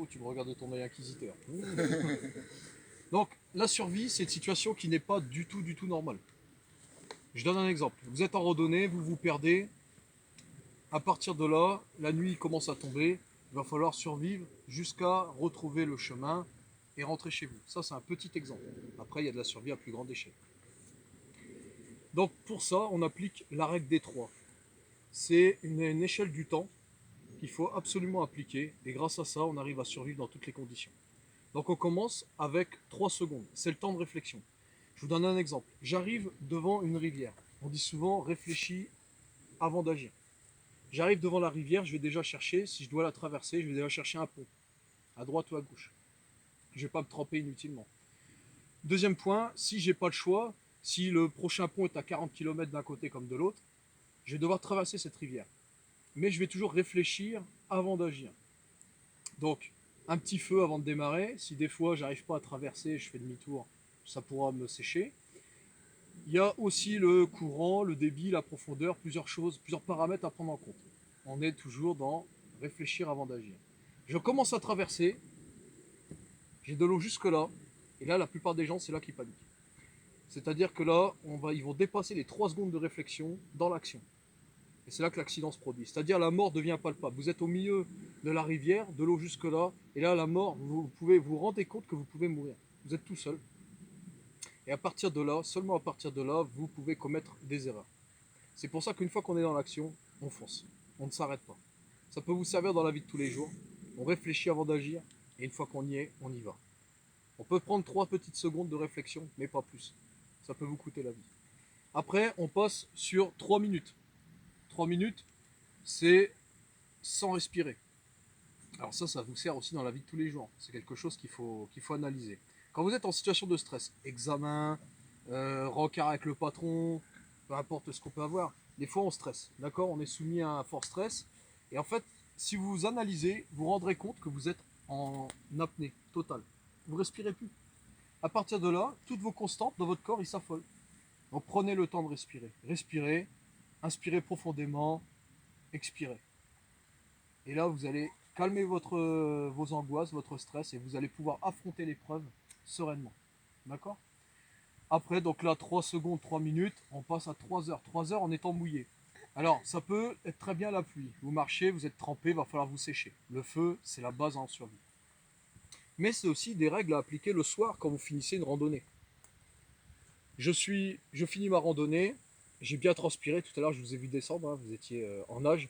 tu me regardes de ton œil inquisiteur. Donc, la survie, c'est une situation qui n'est pas du tout normale. Je donne un exemple. Vous êtes en randonnée, vous vous perdez. À partir de là, la nuit commence à tomber. Il va falloir survivre jusqu'à retrouver le chemin et rentrer chez vous. Ça, c'est un petit exemple. Après, il y a de la survie à plus grande échelle. Donc, pour ça, on applique la règle des 3. C'est une échelle du temps qu'il faut absolument appliquer. Et grâce à ça, on arrive à survivre dans toutes les conditions. Donc, on commence avec 3 secondes. C'est le temps de réflexion. Je vous donne un exemple. J'arrive devant une rivière. On dit souvent réfléchis avant d'agir. J'arrive devant la rivière, je vais déjà chercher, si je dois la traverser, je vais déjà chercher un pont, à droite ou à gauche. Je ne vais pas me tremper inutilement. Deuxième point, si j'ai pas le choix, si le prochain pont est à 40 km d'un côté comme de l'autre, je vais devoir traverser cette rivière. Mais je vais toujours réfléchir avant d'agir. Donc, un petit feu avant de démarrer. Si des fois j'arrive pas à traverser, je fais demi-tour, ça pourra me sécher. Il y a aussi le courant, le débit, la profondeur, plusieurs choses, plusieurs paramètres à prendre en compte. On est toujours dans réfléchir avant d'agir. Je commence à traverser, j'ai de l'eau jusque là, et là la plupart des gens c'est là qu'ils paniquent. C'est-à-dire que là, ils vont dépasser les 3 secondes de réflexion dans l'action. Et c'est là que l'accident se produit. C'est-à-dire la mort devient palpable. Vous êtes au milieu de la rivière, de l'eau jusque là, et là la mort, vous pouvez vous rendre compte que vous pouvez mourir. Vous êtes tout seul. Et à partir de là, seulement à partir de là, vous pouvez commettre des erreurs. C'est pour ça qu'une fois qu'on est dans l'action, on fonce. On ne s'arrête pas. Ça peut vous servir dans la vie de tous les jours. On réfléchit avant d'agir, et une fois qu'on y est, on y va. On peut prendre 3 petites secondes de réflexion, mais pas plus. Ça peut vous coûter la vie. Après, on passe sur 3 minutes. 3 minutes, c'est sans respirer. Alors ça vous sert aussi dans la vie de tous les jours. C'est quelque chose qu'il faut analyser. Quand vous êtes en situation de stress, examen, rencard avec le patron, peu importe ce qu'on peut avoir, des fois on stresse. D'accord? On est soumis à un fort stress. Et en fait, si vous analysez, vous vous rendrez compte que vous êtes en apnée totale. Vous ne respirez plus. À partir de là, toutes vos constantes dans votre corps, ils s'affolent. Donc prenez le temps de respirer. Respirez, inspirez profondément, expirez. Et là, vous allez calmer vos angoisses, votre stress, et vous allez pouvoir affronter l'épreuve sereinement. D'accord? Après, donc là, 3 secondes, 3 minutes, on passe à 3 heures. 3 heures en étant mouillé. Alors, ça peut être très bien la pluie. Vous marchez, vous êtes trempé, il va falloir vous sécher. Le feu, c'est la base en survie. Mais c'est aussi des règles à appliquer le soir quand vous finissez une randonnée. Je finis ma randonnée, j'ai bien transpiré. Tout à l'heure, je vous ai vu descendre, hein, vous étiez en nage.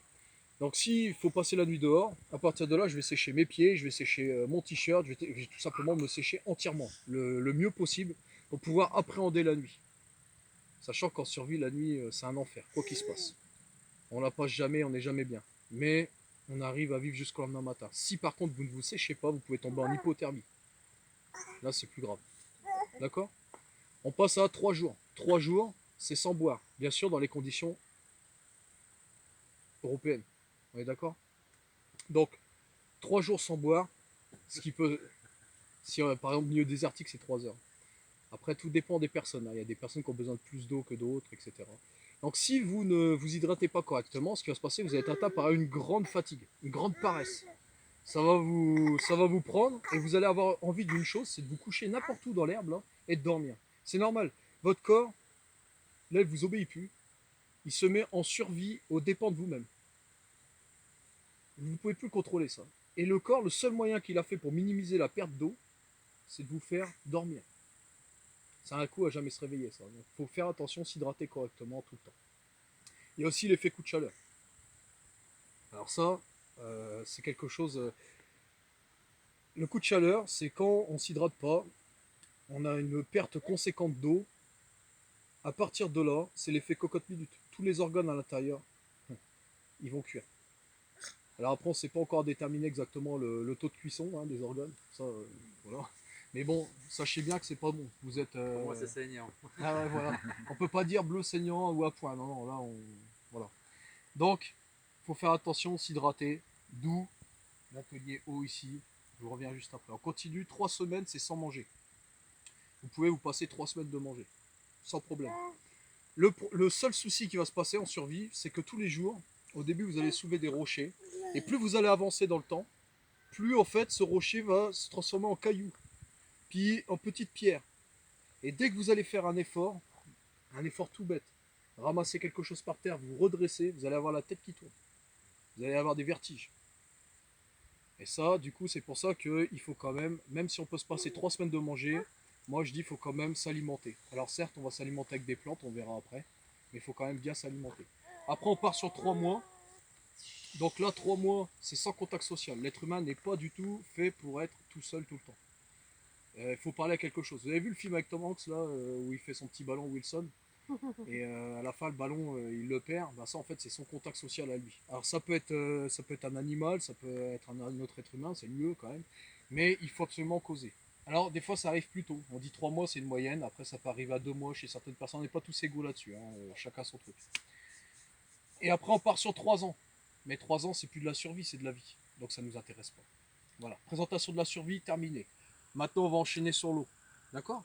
Donc s'il faut passer la nuit dehors, à partir de là, je vais sécher mes pieds, je vais sécher mon t-shirt, je vais tout simplement me sécher entièrement, le mieux possible, pour pouvoir appréhender la nuit. Sachant qu'en survie, la nuit, c'est un enfer, quoi qu'il se passe. On la passe jamais, on n'est jamais bien. Mais on arrive à vivre jusqu'au lendemain matin. Si par contre vous ne vous séchez pas, vous pouvez tomber en hypothermie. Là, c'est plus grave. D'accord? On passe à 3 jours. 3 jours, c'est sans boire. Bien sûr, dans les conditions européennes. On est d'accord? Donc, 3 jours sans boire, ce qui peut, si par exemple milieu désertique, c'est 3 heures. Après, tout dépend des personnes, hein. Il y a des personnes qui ont besoin de plus d'eau que d'autres, etc. Donc si vous ne vous hydratez pas correctement, ce qui va se passer, vous allez être atteint par une grande fatigue, une grande paresse. Ça va vous prendre et vous allez avoir envie d'une chose, c'est de vous coucher n'importe où dans l'herbe là, et de dormir. C'est normal. Votre corps, là, il ne vous obéit plus. Il se met en survie aux dépens de vous-même. Vous ne pouvez plus contrôler ça. Et le corps, le seul moyen qu'il a fait pour minimiser la perte d'eau, c'est de vous faire dormir. C'est un coup à jamais se réveiller, ça. Il faut faire attention, s'hydrater correctement tout le temps. Il y a aussi l'effet coup de chaleur. Alors ça, c'est quelque chose... le coup de chaleur, c'est quand on ne s'hydrate pas, on a une perte conséquente d'eau. À partir de là, c'est l'effet cocotte minute. Tous les organes à l'intérieur, ils vont cuire. Alors après, on ne sait pas encore déterminer exactement le taux de cuisson, hein, des organes. Ça, voilà. Mais bon, sachez bien que c'est pas bon. Vous êtes. Pour moi, c'est saignant. Ah ouais, voilà. On peut pas dire bleu saignant ou à point. Non, non, là, voilà. Donc, il faut faire attention, s'hydrater. D'où l'atelier eau ici. Je vous reviens juste après. On continue. 3 semaines, c'est sans manger. Vous pouvez vous passer 3 semaines de manger. Sans problème. Le seul souci qui va se passer en survie, c'est que tous les jours, au début, vous allez soulever des rochers. Et plus vous allez avancer dans le temps, plus en fait ce rocher va se transformer en caillou, puis en petite pierre. Et dès que vous allez faire un effort tout bête, ramasser quelque chose par terre, vous redressez, vous allez avoir la tête qui tourne. Vous allez avoir des vertiges. Et ça, du coup, c'est pour ça qu'il faut quand même si on peut se passer 3 semaines de manger, moi je dis qu'il faut quand même s'alimenter. Alors certes, on va s'alimenter avec des plantes, on verra après, mais il faut quand même bien s'alimenter. Après, on part sur 3 mois. Donc là, 3 mois, c'est sans contact social. L'être humain n'est pas du tout fait pour être tout seul tout le temps. Il faut parler à quelque chose. Vous avez vu le film avec Tom Hanks là, où il fait son petit ballon Wilson et à la fin le ballon il le perd. Ben, ça en fait c'est son contact social à lui. Alors ça peut être un animal, ça peut être un autre être humain, c'est mieux quand même. Mais il faut absolument causer. Alors des fois ça arrive plus tôt. On dit 3 mois c'est une moyenne. Après ça peut arriver à 2 mois chez certaines personnes. On n'est pas tous égaux là-dessus. Hein. Chacun son truc. Et après on part sur 3 ans. Mais 3 ans c'est plus de la survie, c'est de la vie. Donc ça nous intéresse pas. Voilà. Présentation de la survie terminée. Maintenant on va enchaîner sur l'eau. D'accord?